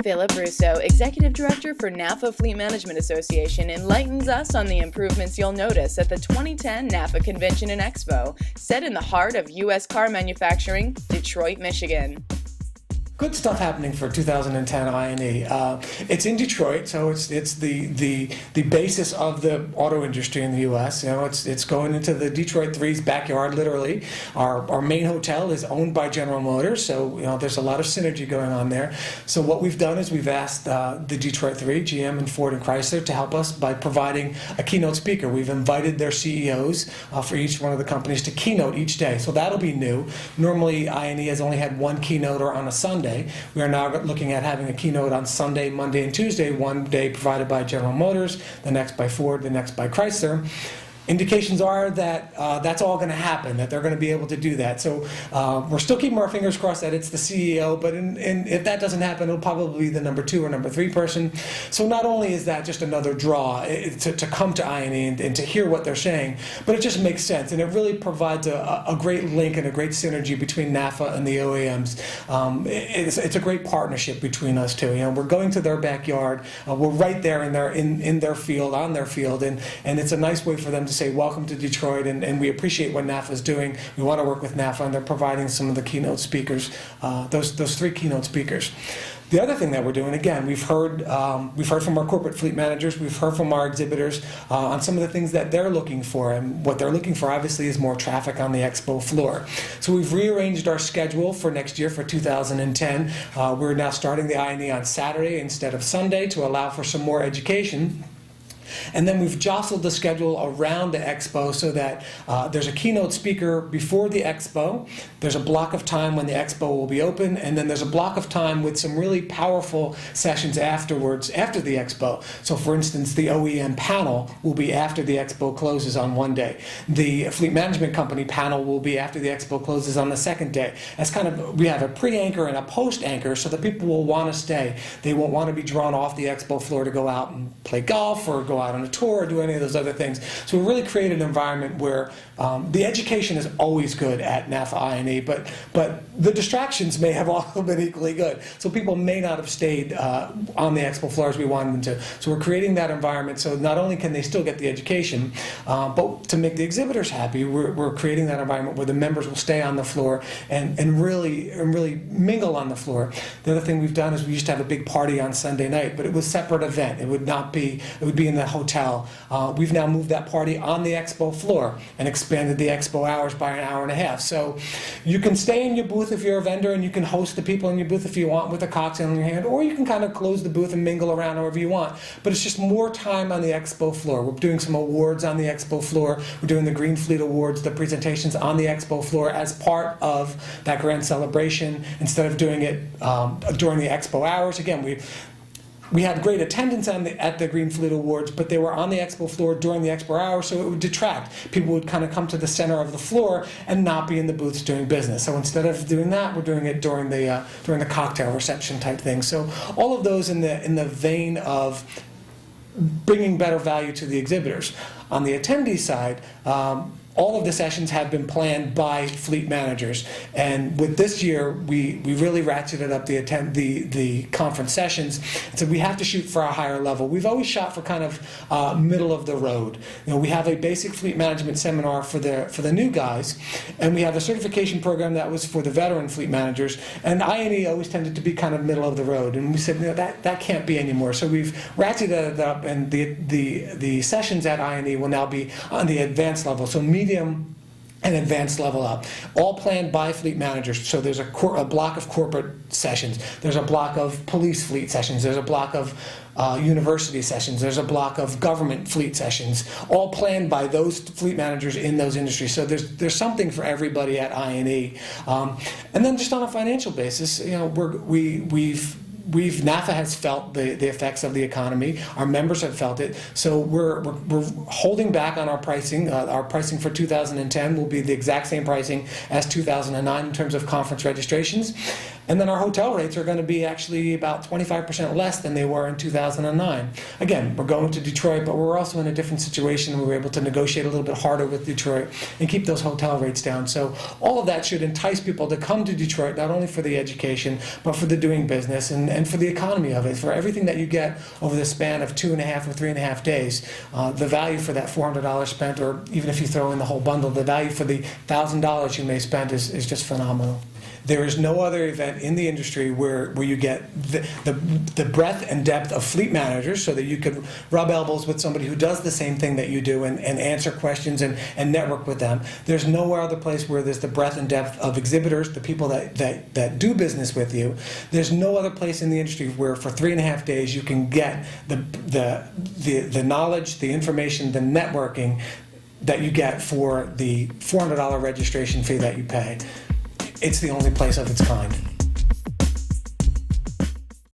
Phillip Russo, Executive Director for NAFA Fleet Management Association, enlightens us on the improvements you'll notice at the 2010 NAFA Convention and Expo, set in the heart of U.S. car manufacturing, Detroit, Michigan. Good stuff happening for 2010 I&E. It's in Detroit, so it's the basis of the auto industry in the U.S. You know, it's going into the Detroit 3's backyard, literally. Our main hotel is owned by General Motors, so you know there's a lot of synergy going on there. So what we've done is we've asked the Detroit 3, GM and Ford and Chrysler, to help us by providing a keynote speaker. We've invited their CEOs for each one of the companies to keynote each day, so that'll be new. Normally I&E has only had one keynoter on a Sunday. We are now looking at having a keynote on Sunday, Monday, and Tuesday, one day provided by General Motors, the next by Ford, the next by Chrysler. Indications are that that's all going to happen, that they're going to be able to do that. So we're still keeping our fingers crossed that it's the CEO, but if that doesn't happen, it'll probably be the number 2 or number 3 person. So not only is that just another draw to come to I&E and to hear what they're saying, but it just makes sense, and it really provides a great link and a great synergy between NAFA and the OEMs. It's a great partnership between us two. You know, we're going to their backyard, we're right there in their field, on their field, and it's a nice way for them to say welcome to Detroit, and we appreciate what NAFA is doing. We want to work with NAFA, and they're providing some of the keynote speakers, those 3 keynote speakers. The other thing that we're doing, again, we've heard from our corporate fleet managers, we've heard from our exhibitors on some of the things that they're looking for, and what they're looking for obviously is more traffic on the expo floor. So we've rearranged our schedule for next year, for 2010. We're now starting the I&E on Saturday instead of Sunday to allow for some more education. And then we've jostled the schedule around the expo so that there's a keynote speaker before the expo, there's a block of time when the expo will be open, and then there's a block of time with some really powerful sessions afterwards, after the expo. So for instance, the OEM panel will be after the expo closes on one day. The fleet management company panel will be after the expo closes on the second day. That's kind of, we have a pre-anchor and a post-anchor so that people will want to stay. They won't want to be drawn off the expo floor to go out and play golf or go out on a tour or do any of those other things. So we really created an environment where the education is always good at NAFA I&E, but the distractions may have also been equally good. So people may not have stayed on the expo floor as we wanted them to. So we're creating that environment so not only can they still get the education, but to make the exhibitors happy, we're creating that environment where the members will stay on the floor and really mingle on the floor. The other thing we've done is we used to have a big party on Sunday night, but it was a separate event. It would be in the hotel. We've now moved that party on the expo floor and expanded the expo hours by an hour and a half. So you can stay in your booth if you're a vendor, and you can host the people in your booth if you want with a cocktail in your hand, or you can kind of close the booth and mingle around however you want. But it's just more time on the expo floor. We're doing some awards on the expo floor. We're doing the Green Fleet Awards, the presentations on the expo floor as part of that grand celebration instead of doing it during the expo hours. Again, we had great attendance at the Green Fleet Awards, but they were on the expo floor during the expo hour, so it would detract. People would kind of come to the center of the floor and not be in the booths doing business. So instead of doing that, we're doing it during the cocktail reception type thing. So all of those in the vein of bringing better value to the exhibitors. On the attendee side, all of the sessions have been planned by fleet managers, and with this year we really ratcheted up the conference sessions, and so we have to shoot for a higher level. We've always shot for kind of middle of the road. You know, we have a basic fleet management seminar for the new guys, and we have a certification program that was for the veteran fleet managers, and I&E always tended to be kind of middle of the road, and we said, you know, that can't be anymore. So we've ratcheted it up, and the sessions at I&E will now be on the advanced level, so medium and advanced level up, all planned by fleet managers. So there's a block of corporate sessions, there's a block of police fleet sessions, there's a block of university sessions, there's a block of government fleet sessions, all planned by those fleet managers in those industries. So there's something for everybody at I&E. And then just on a financial basis, you know, NAFA has felt the effects of the economy. Our members have felt it. So we're holding back on our pricing. Our pricing for 2010 will be the exact same pricing as 2009 in terms of conference registrations. And then our hotel rates are going to be actually about 25% less than they were in 2009. Again, we're going to Detroit, but we're also in a different situation. We were able to negotiate a little bit harder with Detroit and keep those hotel rates down. So all of that should entice people to come to Detroit, not only for the education, but for the doing business and for the economy of it. For everything that you get over the span of 2.5 or 3.5 days, the value for that $400 spent, or even if you throw in the whole bundle, the value for the $1,000 you may spend is just phenomenal. There is no other event in the industry where you get the breadth and depth of fleet managers so that you could rub elbows with somebody who does the same thing that you do and answer questions and network with them. There's no other place where there's the breadth and depth of exhibitors, the people that do business with you. There's no other place in the industry where for 3.5 days you can get the knowledge, the information, the networking that you get for the $400 registration fee that you pay. It's the only place of its kind.